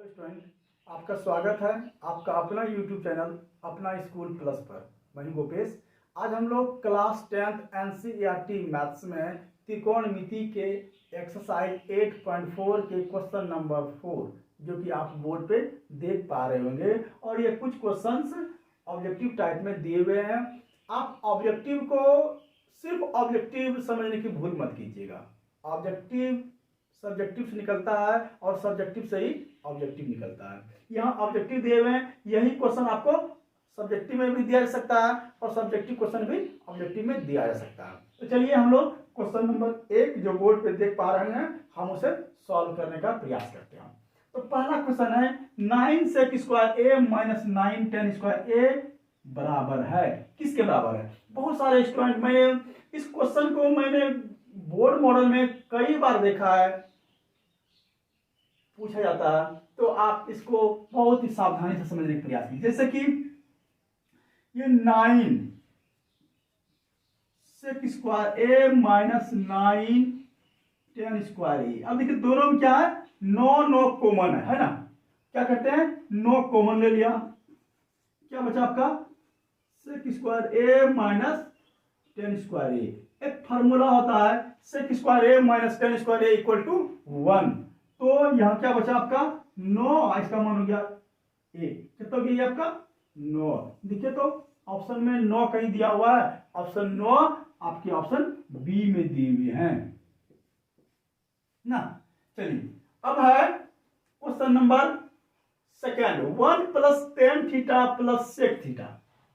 Student, आपका स्वागत है आपका अपना यूट्यूब चैनल अपना स्कूल प्लस पर। मैं हूं गोपेश। आज हम लोग क्लास 10th एनसीईआरटी मैथ्स में त्रिकोणमिति के एक्सरसाइज 8.4 के क्वेश्चन नंबर 4 जो कि आप बोर्ड पे देख पा रहे होंगे, और ये कुछ क्वेश्चंस ऑब्जेक्टिव टाइप में दिए हुए हैं। आप ऑब्जेक्टिव को सिर्फ ऑब्जेक्टिव समझने की भूल मत कीजिएगा। ऑब्जेक्टिव सब्जेक्टिव से निकलता है और सब्जेक्टिव से ही ऑब्जेक्टिव निकलता है। यहाँ ऑब्जेक्टिव दिए हुए हैं, यही क्वेश्चन आपको सब्जेक्टिव में भी दिया जा सकता है और सब्जेक्टिव क्वेश्चन भी ऑब्जेक्टिव में दिया जा सकता है। तो चलिए हम लोग क्वेश्चन नंबर 1 जो बोर्ड पे देख पा रहे हैं हम उसे सॉल्व करने का प्रयास करते हैं। तो पहला क्वेश्चन है 9 sec square a minus 9 tan square a बराबर है, किसके बराबर है? बहुत सारे स्टूडेंट में इस क्वेश्चन को मैंने बोर्ड मॉडल में कई बार देखा है, पूछा जाता है, तो आप इसको बहुत ही सावधानी से समझने का प्रयास कीजिए। जैसे कि ये 9 sec square a minus 9 tan square a। अब देखिए दोनों में क्या है, नो कॉमन है ना। क्या करते हैं, नो कॉमन ले लिया, क्या बचा आपका sec square a minus tan square a। एक फार्मूला होता है sec square a minus tan square a equal to 1। तो यहां क्या बचा आपका 9, इसका मान हो गया a, कितना हो गया आपका 9। देखिए तो ऑप्शन में 9 कहीं दिया हुआ है, ऑप्शन 9 आपके ऑप्शन बी में दिए हुए हैं ना। चलिए अब है question number second, 1 plus tan theta plus sec theta,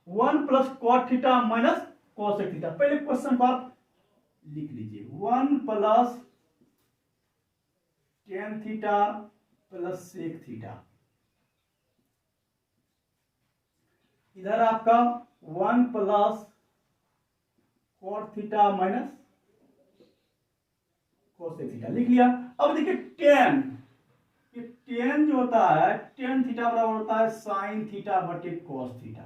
1 plus cot theta minus cosec theta. पहले क्वेश्चन को आप लिख लीजिए, 1 plus tan theta plus sec theta, इधर आपका 1 plus cot theta minus cosec theta लिख लिया। अब देखिए tan, ये tan जो होता है tan थीटा बराबर होता है sin थीटा बटे cos थीटा,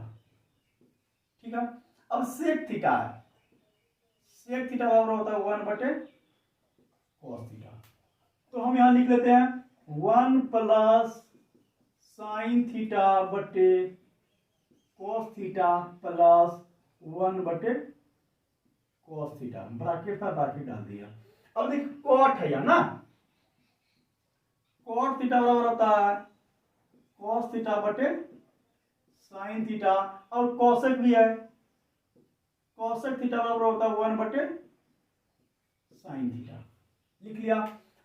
ठीक है। अब sec थीटा है, sec थीटा बराबर होता है 1 बटे cos थीटा। तो हम यहां लिख लेते हैं 1 प्लस साइन थीटा बटे cos थीटा प्लस 1 बटे cos थीटा, ब्रैकेट था ब्रैकेट डाल दिया। अब देखिए cot है ना, cot थीटा बराबर होता है cos थीटा बटे साइन थीटा, और cosec भी है, cosec थीटा बराबर होता है 1 बटे साइन थीटा, लिख लिया।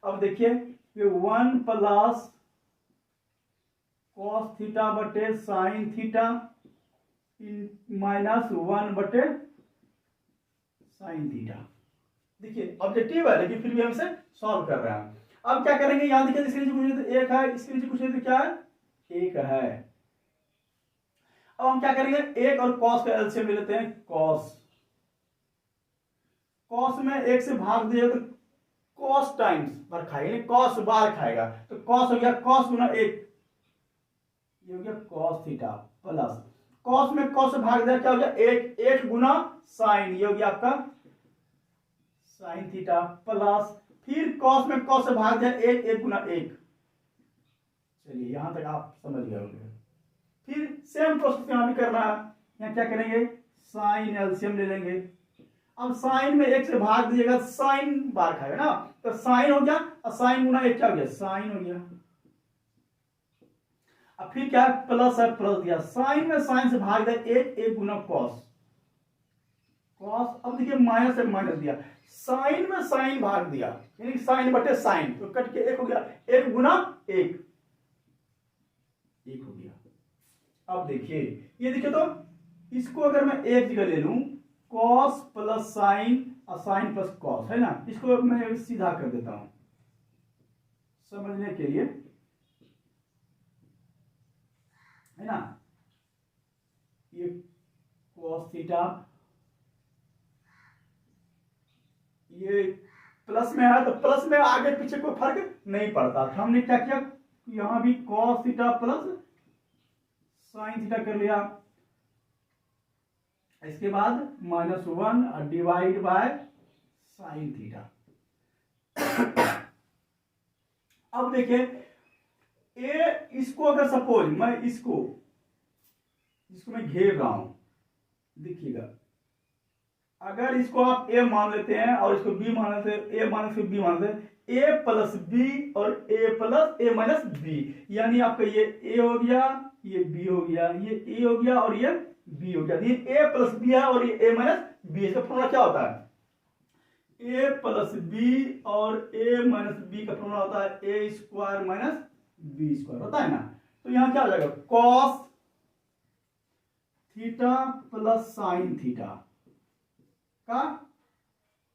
अब देखिए ये 1 प्लस cos थीटा बटे साइन थीटा माइनस 1 बटे साइन थीटा। देखिए ऑब्जेक्टिव है लेकिन फिर भी हम इसे सॉल्व कर रहे हैं। अब क्या करेंगे, यहां देखिए इसके नीचे कुछ तो 1 है, इसके नीचे कुछ तो क्या है 1 है। अब हम क्या करेंगे, 1 और cos का एलसीएम ले लेते हैं। cos में 1 से भाग दिया तो cos टाइम्स बार खाएगा, cos बार खाएगा, तो cos हो गया cos गुना 1, ये हो गया cos थीटा प्लस cos में cos से भाग दिया क्या हो गया 1 गुना sin, ये हो गया आपका sin थीटा प्लस फिर cos में cos से भाग दिया 1 गुना 1। चलिए यहां तक आप समझ गए होंगे। फिर सेम प्रोसेस यहां भी करना है, यहां क्या करेंगे sin एलसीएम ले लेंगे। अब साइन में 1 से भाग दीजिएगा, साइन बार खाएगा ना, तो साइन हो गया और साइन गुना 1 क्या हो गया साइन हो गया। अब फिर क्या प्लस है, प्लस दिया, साइन में साइन से भाग दिया 1 गुना cos। अब देखिए माइनस से माइनस दिया, साइन में साइन भाग दिया यानी साइन बटे साइन, तो कट के 1 हो गया, 1 गुना 1 हो गया। अब देखिए ये देखिए तो इसको अगर मैं एक जगह ले लूं cos प्लस साइन और साइन प्लस cos है ना, इसको मैं सीधा कर देता हूं समझने के लिए, है ना। ये cos थीटा, ये प्लस में है तो प्लस में आगे पीछे कोई फर्क नहीं पड़ता। तो हमने क्या किया, यहां भी cos theta plus sine theta कर लिया, इसके बाद -1 डिवाइड बाय साइन थीटा। अब देखिए इसको अगर सपोज मैं इसको मैं घेर रहा हूं, देखिएगा, अगर इसको आप ए मान लेते हैं और इसको बी मान लेते हैं, ए मान लेते बी मान लेते हैं, ए प्लस बी और ए प्लस ए माइनस बी, यानी आपका ये ए हो गया, ये बी हो गया, ये ए हो गया और ये बी हो गया। ये ए प्लस बी है और ये ए माइनस बी, इसका फॉर्मूला क्या होता है? ए प्लस बी और ए माइनस बी का फॉर्मूला होता है ए स्क्वायर माइनस बी स्क्वायर, होता है ना। तो यहां क्या हो जाएगा? Cos theta plus sine theta का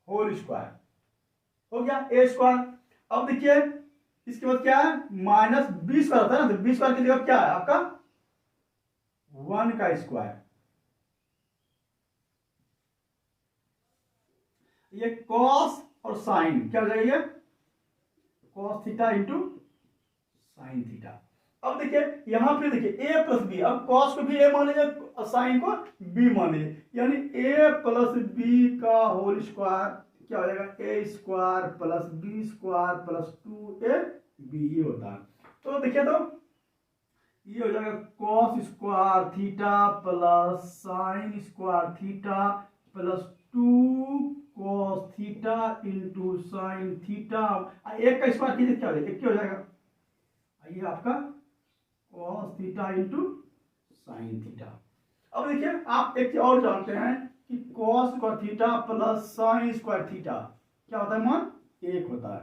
होल स्क्वायर हो गया ए स्क्वायर। अब देखिए इसके बाद क्या है? माइनस बी स्क्वायर होता है ना, तो बी स्क्वायर की जगह क्या है आपका? 1 का स्क्वायर। ये कॉस और साइन क्या हो जाएगा? ये cos theta into sine theta. अब देखिए यहां फिर देखिए ए प्लस बी, अब कॉस को भी ए मान लीजिए और साइन को बी मान लीजिए, यानी ए प्लस बी का होल स्क्वायर क्या हो जाएगा? A square plus b square plus 2 a b, ये होता है। तो देखिए तो ये हो जाएगा cos square theta plus sine square theta plus 2 cos theta into sine theta. एक का स्क्वायर कीजिए क्या हो जाएगा? 1 हो जाएगा। ये आपका cos theta into sine theta. अब देखिए आप एक चीज और जानते हैं कि cos square theta plus sine square theta क्या होता है? मान 1 होता है।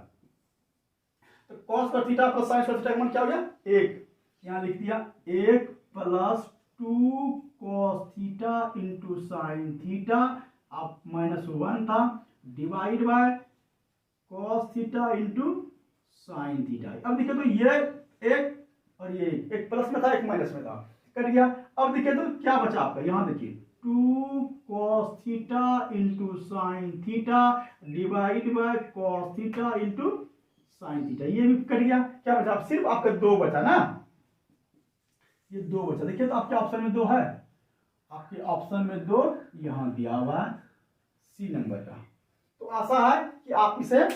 तो cos square theta plus sine square theta का मान क्या हो गया? 1। यहां लिख दिया 1 plus 2 cos theta into sine theta, आप -1 था, divide by cos theta into sine theta. अब देखिए तो ये एक और ये एक प्लस में था, एक माइनस में था, कट गया। अब देखिए तो क्या बचा आपका? यहां देखिए 2 cos theta into sine theta divide by cos theta into sine theta, ये भी कट गया। क्या बचा? सिर्फ आपका 2 बचा ना, ये 2 बचा। देखिए तो आपके ऑप्शन में 2 है, आपके ऑप्शन में 2 यहां दिया हुआ है सी नंबर का। तो आशा है कि आप इसे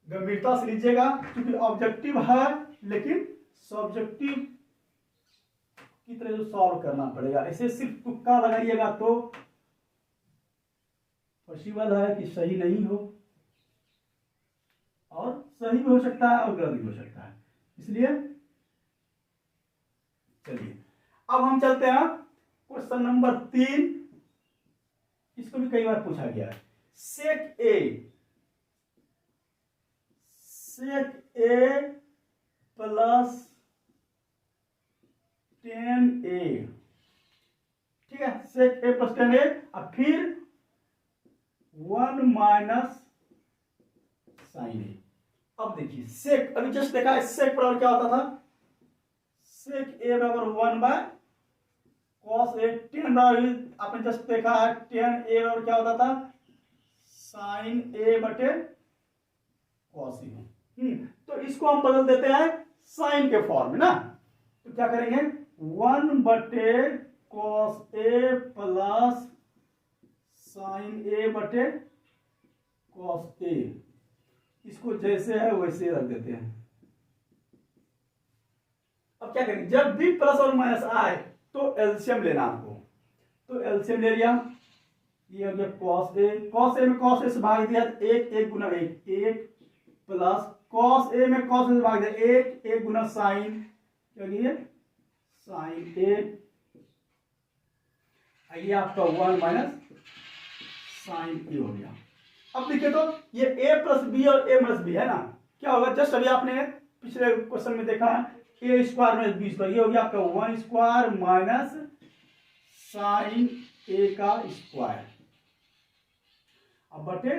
गंभीरता से लीजिएगा, क्योंकि ऑब्जेक्टिव है लेकिन सब्जेक्टिव की तरह जो सॉल्व करना पड़ेगा। इसे सिर्फ तुक्का लगाइएगा तो पॉसिबल है कि सही नहीं हो, और सही भी हो सकता है और गलत भी हो सकता है। इसलिए चलिए अब हम चलते हैं क्वेश्चन नंबर 3। इसको भी कई बार पूछा गया है। सेक ए प्लस 10a, ठीक है, सेक ए प्लस 10a, और फिर 1 माइनस साइन ए। अब देखिए सेक, अभी जस्ट देखा है सेक बराबर क्या होता था? सेक ए बराबर 1 बाय कॉस ए। 10 बराबर आपने जस्ट देखा है 10 ए बराबर क्या होता था? साइन ए बटे कॉस ए। तो इसको हम बदल देते हैं साइन के फॉर्म में ना, तो क्या करेंगे? 1 बटे कॉस ए प्लस साइन ए बटे कॉस ए, इसको जैसे है वैसे रख देते हैं। अब क्या करेंगे? जब भी प्लस और माइनस आए तो एलसीएम लेना आपको, तो एलसीएम ले लिया, ये हो गया कॉस ए। कॉस ए में कॉस ए से भाग दिया 1, 1 गुना 1, 1 प्लस कॉस ए में कॉस ए से भाग दिया 1, 1 गुना साइन, क्या ये साइन ए, ये आपका 1 माइनस साइन ए हो गया। अब देखिए तो ये a प्लस बी और a माइनस बी है ना, क्या होगा? जस्ट अभी आपने पिछले क्वेश्चन में देखा a square minus B square, ये हो गया आपका 1 स्क्वायर माइनस साइन a का स्क्वायर, अब बटे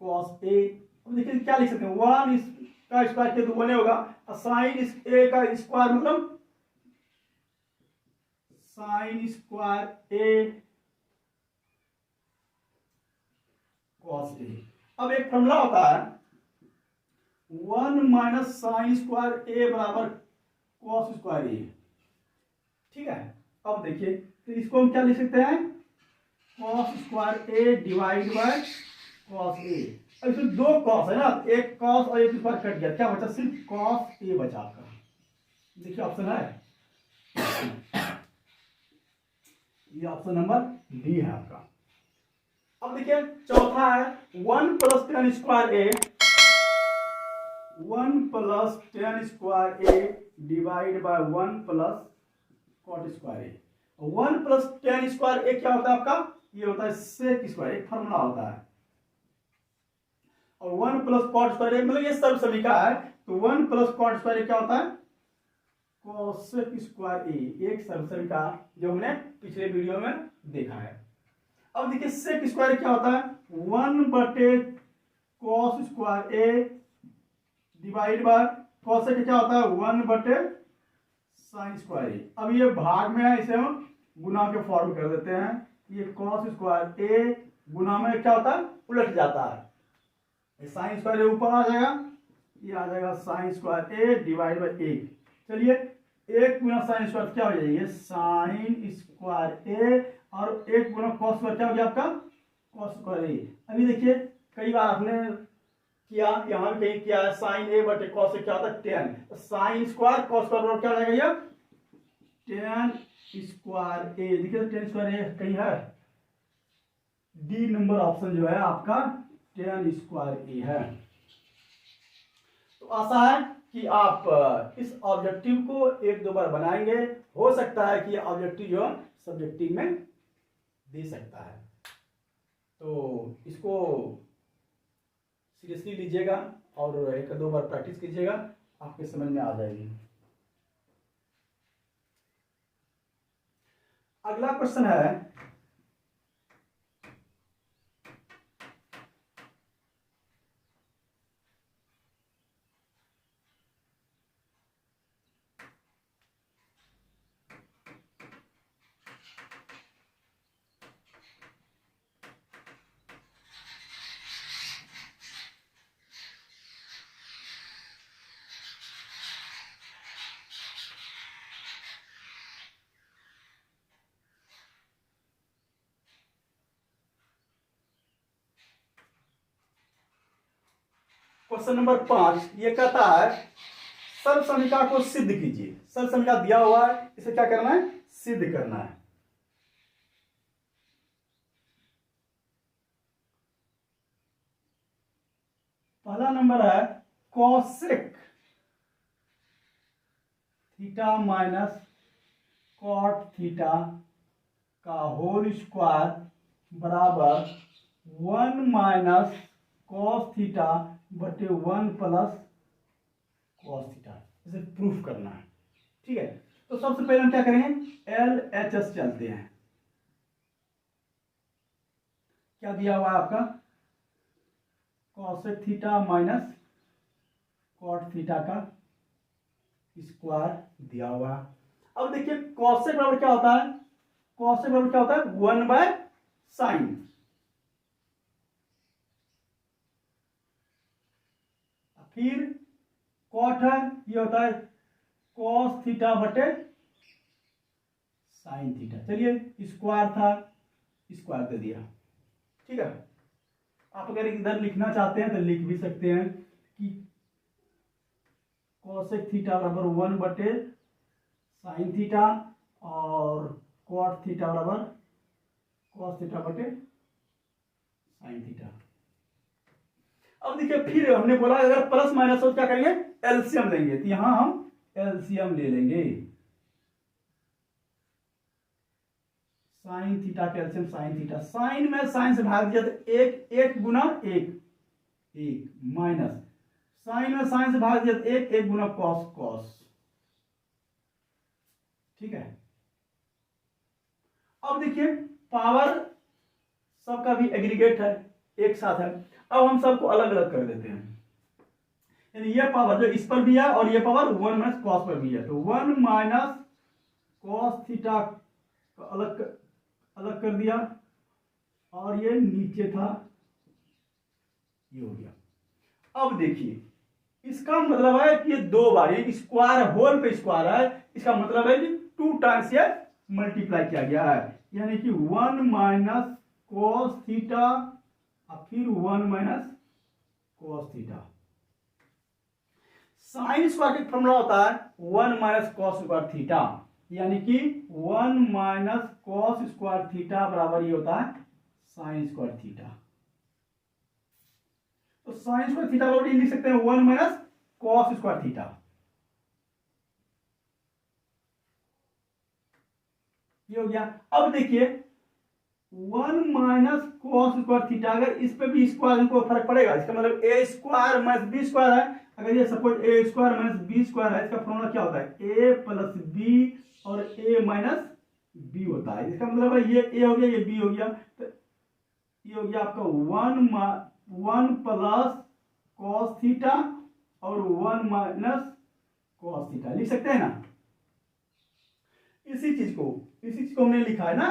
कॉस ए। अब देखिए क्या लिख सकते हैं? 1 का स्क्वायर किया तो 1 होगा, और साइन a का स्क्वायर मतलब sine square A cos a. अब एक फॉर्मूला होता है 1 माइनस साइन स्क्वायर ए बराबर कॉस स्क्वायर ए, ठीक है। अब देखिए तो इसको हम क्या लिख सकते हैं? Cos square a divide by cos a. अब इसमें 2 कॉस है ना, एक कॉस और एक स्क्वायर कट गया, क्या बचा? सिर्फ कॉस ए बचा आपका। देखिए ऑप्शन है, ये ऑप्शन नंबर डी है आपका। अब देखिए चौथा है 1 + 10 square a, 1 + 10 square a divide by 1 + cot square a. 1 + 10 square a क्या होता है आपका, ये होता है सेक स्क्वायर, एक फॉर्मूला होता है। और 1 + cot स्क्वायर ए मतलब ये सर्व समीका है, तो 1 + cot स्क्वायर ए क्या होता है, कोसेक स्क्वायर ए, एक सर्व समीका जो हमने पिछले वीडियो में देखा है। अब देखिए सेक स्क्वायर क्या होता है, 1/cos square a divide bye cosec क्या होता है 1/sin स्क्वायर ए। अब ये भाग में है, इसे हम गुना के फॉर्म कर देते हैं। ये cos स्क्वायर ए गुना में क्या होता है, उलट जाता है, साइन स्क्वायर ए ऊपर आ जाएगा, ये आ जाएगा sine square a divide by 1। चलिए 1 गुना साइन स्क्वायर क्या हो जाएगी, साइन स्क्वायर ए, और 1 गुना कॉस स्क्वायर क्या हो गया आपका, कॉस स्क्वायर ए। अभी देखिए कई बार आपने किया, यहां भी कहीं किया है, साइन ए बटे कॉस से क्या होता है 10, साइन स्क्वायर कॉस स्क्वायर क्या हो जाएगा, ये 10 स्क्वायर ए। देखिए 10 स्क्वायर ए कहीं है, डी नंबर ऑप्शन जो है आपका 10 स्क्वायर ए है। तो आशा है कि आप इस ऑब्जेक्टिव को 1-2 बार बनाएंगे, हो सकता है कि ऑब्जेक्टिव जो सब्जेक्टिव में दे सकता है, तो इसको सीरियसली लीजिएगा और 1-2 बार प्रैक्टिस कीजिएगा, आपके समझ में आ जाएगी। अगला क्वेश्चन है, क्वेश्चन नंबर 5 ये कहता है सर्व समीका को सिद्ध कीजिए। सर्व समीका दिया हुआ है, इसे क्या करना है, सिद्ध करना है। पहला नंबर है cosec theta minus cot theta का होल स्क्वायर बराबर 1 - cos थीटा बटे 1 + cos थीटा। इसे प्रूफ करना है, ठीक है। तो सबसे पहले हम क्या करेंगे, LHS चलते हैं। क्या दिया हुआ है आपका, cosec theta minus cot theta का स्क्वायर दिया हुआ है। अब देखिए cosec बराबर क्या होता है, cosec बराबर क्या होता है 1/sin। फिर कॉट है, ये होता है cos थीटा बटे साइन थीटा। चलिए स्क्वायर था, स्क्वायर दे दिया, ठीक है। आप अगर इधर लिखना चाहते हैं तो लिख भी सकते हैं कि cosec थीटा बराबर 1/sin थीटा और cot थीटा बराबर cos थीटा बटे साइन थीटा। अब देखिए फिर हमने बोला अगर प्लस माइनस हो क्या करेंगे, एलसीएम लेंगे, तो यहां हम एलसीएम ले लेंगे। साइन थीटा का एलसीएम साइन थीटा, साइन में साइन से भाग दिया तो 1 गुना 1 माइनस साइन में साइन से भाग दिया तो 1 गुना कॉस, ठीक है। अब देखिए पावर सबका भी एग्रीगेट है, एक साथ है। अब हम सबको अलग अलग कर देते हैं, यानी ये पावर जो इस पर भी है और ये पावर 1 - cos पर भी है, तो 1 - cos थीटा अलग कर दिया, और ये नीचे था, ये हो गया। अब देखिए इसका मतलब है कि ये 2 बार, ये स्क्वायर होल पे स्क्वायर है, इसका मतलब है कि 2 टाइम्स ये मल्टीप्लाई किया गया है, यानी कि 1 - cos थीटा और फिर 1 - cos थीटा। साइन स्क्वायर का फॉर्मूला होता है 1 माइनस कॉस स्क्वायर थीटा, यानी कि 1 माइनस कॉस स्क्वायर थीटा बराबर ये होता है साइन स्क्वायर थीटा। तो साइन स्क्वायर थीटा बराबर लिख सकते हैं 1 माइनस कॉस स्क्वायर थीटा। ये हो गया। अब देखिए 1 माइनस कॉस स्क्वायर थीटा, अगर इस पे भी स्क्वायर को फर्क पड़ेगा, इसका मतलब ए स्क्वायर माइनस बी स्क्वायर है। अगर ये सपोज ए स्क्वायर माइनस बी स्क्वायर है, इसका फॉर्मूला क्या होता है ए प्लस बी और ए माइनस बी होता है। इसका मतलब है ये ए हो गया, ये बी हो गया, तो ये हो गया आपका 1 प्लस कॉस थीटा और 1 माइनस कॉस थीटा लिख सकते हैं ना। इसी चीज को हमने लिखा है ना,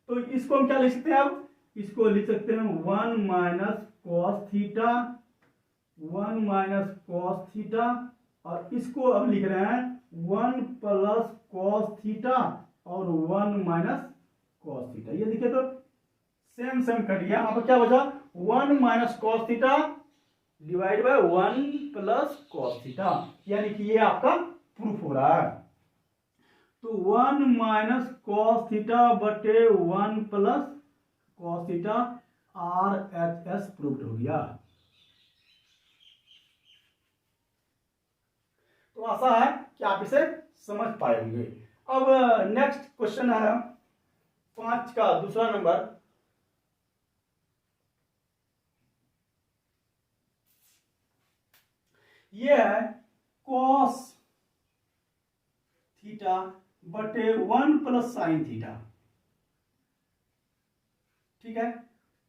तो इसको हम क्या लिख सकते हैं, अब इसको लिख सकते हैं 1 minus cos theta, 1 minus cos theta, और इसको अब लिख रहे हैं 1 प्लस कॉस थीटा और 1 माइनस कॉस थीटा। ये देखिए तो सेम कट गया। अब क्या बचा 1 minus cos theta divide by 1 plus cos theta, यानी कि ये आपका प्रूफ हो रहा है। तो 1 माइनस कॉस थीटा बटे 1 plus cos theta RHS proved हो गया। तो आशा है कि आप इसे समझ पाए होंगे। अब नेक्स्ट क्वेश्चन है 5 का दूसरा नंबर। ये है कॉस थीटा बटे 1 प्लस साइन थीटा, ठीक है,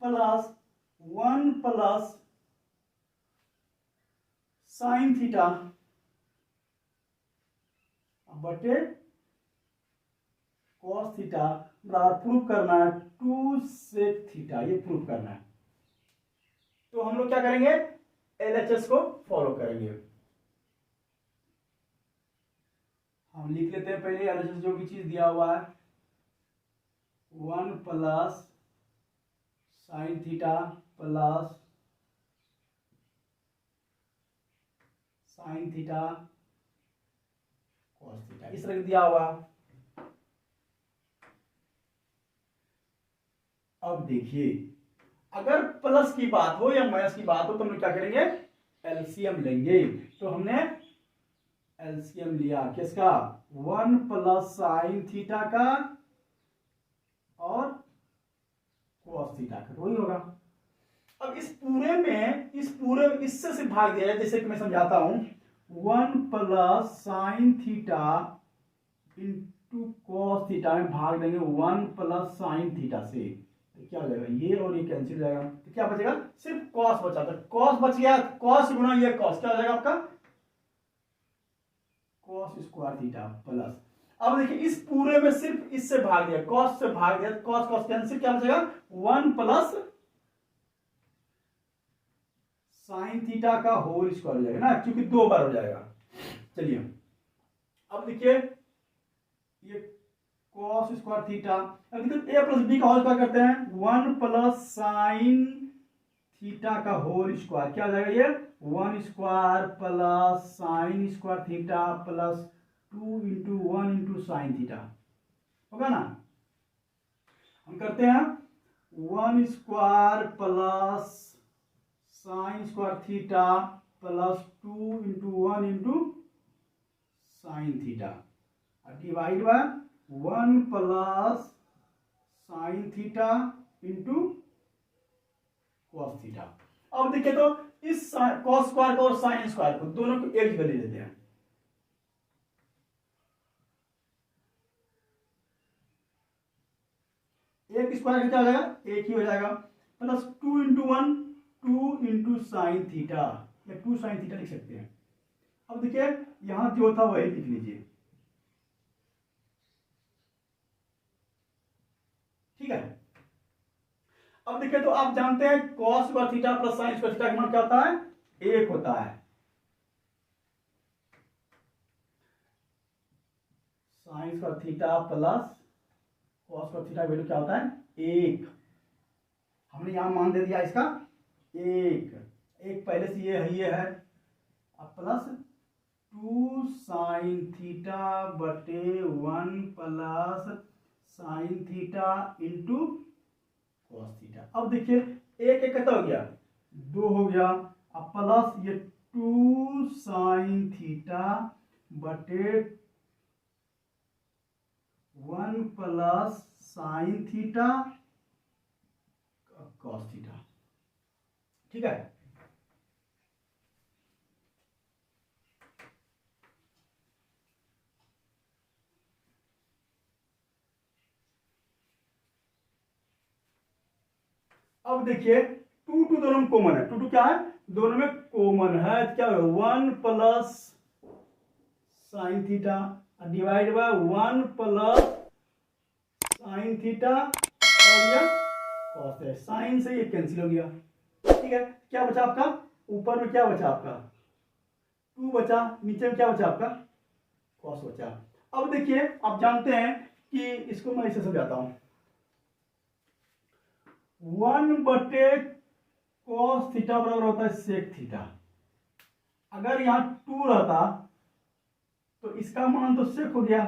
प्लस 1 प्लस साइन थीटा बटे कॉस थीटा बराबर प्रूफ करना है 2 सेक थीटा। ये प्रूफ करना है। तो हम लोग क्या करेंगे, LHS को फॉलो करेंगे। हम लिख लेते हैं पहले LHS जो भी चीज दिया हुआ है 1 plus sine theta plus sine theta cos theta, इस तरह दिया हुआ। अब देखिए अगर प्लस की बात हो या माइनस की बात हो तो हम लोग क्या करेंगे, एलसीएम लेंगे। तो हमने एलसीएम लिया किसका, 1 प्लस साइन थीटा का और कॉस थीटा का, वही होगा। अब इस पूरे में इससे से भाग दिया जाए, जैसे कि मैं समझाता हूं 1 plus sine theta into cos theta में भाग देंगे 1 प्लस साइन थीटा से, तो क्या हो जाएगा, ये और ये कैंसिल हो जाएगा। तो क्या बचेगा, सिर्फ कॉस बचा। तो कॉस बच गया, कॉस गुना ये कॉस, क्या हो जाएगा आपका कॉस स्क्वायर थीटा प्लस। अब देखिए इस पूरे में सिर्फ इससे भाग दिया, कॉस से भाग दिया, कॉस कॉस कैंसिल, क्या बचेगा 1 प्लस साइन थीटा का होल स्क्वायर हो जाएगा ना, क्योंकि 2 बार हो जाएगा। चलिए अब देखिए ये कॉस स्क्वायर थीटा, अब देखिए a प्लस बी का होल स्क्वायर करते हैं 1 प्लस साइन थीटा का होल स्क्वायर, क्या हो जाएगा ये 1 square plus sine square theta plus 2 into 1 into sine theta होगा ना। हम करते हैं 1 square plus sine square theta plus 2 into 1 into sine theta divide by 1 plus sine theta into cos theta. अब देखिए तो इस कॉस स्क्वायर को और साइन स्क्वायर को दोनों को एक जगह ले लेते हैं। एक स्क्वायर क्या हो जाएगा, एक ही हो जाएगा, plus 2 into 1 2 into sine theta, या 2 साइन थीटा लिख सकते हैं। अब देखिए यहां जो था वही लिख लीजिए, ठीक है। अब देखिए तो आप जानते हैं cos square theta plus sine square theta का मान क्या होता है, 1 होता है। Sign square theta plus cos square theta value क्या होता है, 1। हमने यहां मान दे दिया इसका 1 पहले से ये है अब प्लस 2 साइन थीटा बटे 1 plus sine theta into cos theta. अब देखिए एक एक कितना हो गया, 2 हो गया। अब प्लस ये 2 साइन थीटा बटे 1 plus sine theta cos theta. ठीक है, अब देखिए 2 2 दोनों में कॉमन है, 2 2 क्या है, दोनों में कॉमन है, तो क्या होगा 1 plus sine theta divide by 1 plus sine theta और ये कॉस है, साइन से ये कैंसिल हो गया। ठीक है, क्या बचा आपका, ऊपर में क्या बचा आपका 2 बचा, नीचे में क्या बचा आपका कॉस बचा। अब देखिए आप जानते हैं कि इसको मैं इसे समझाता हूं, 1 बटे कॉस थीटा बराबर होता है सेक थीटा। अगर यहां 2 रहता तो इसका मान तो सेक हो गया,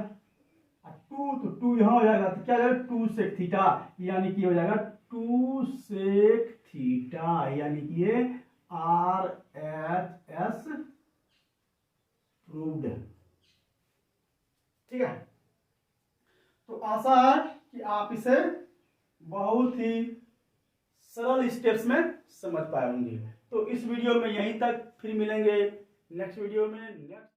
2 तो 2 यहां हो जाएगा, तो क्या हो जाएगा 2 सेक थीटा, यानी कि हो जाएगा 2 सेक थीटा, यानी कि ये RHS प्रूव्ड। ठीक है, तो आशा है कि आप इसे बहुत ही सरल स्टेप्स में समझ पाए होंगे। तो इस वीडियो में यहीं तक, फिर मिलेंगे नेक्स्ट वीडियो में। नेक्स्ट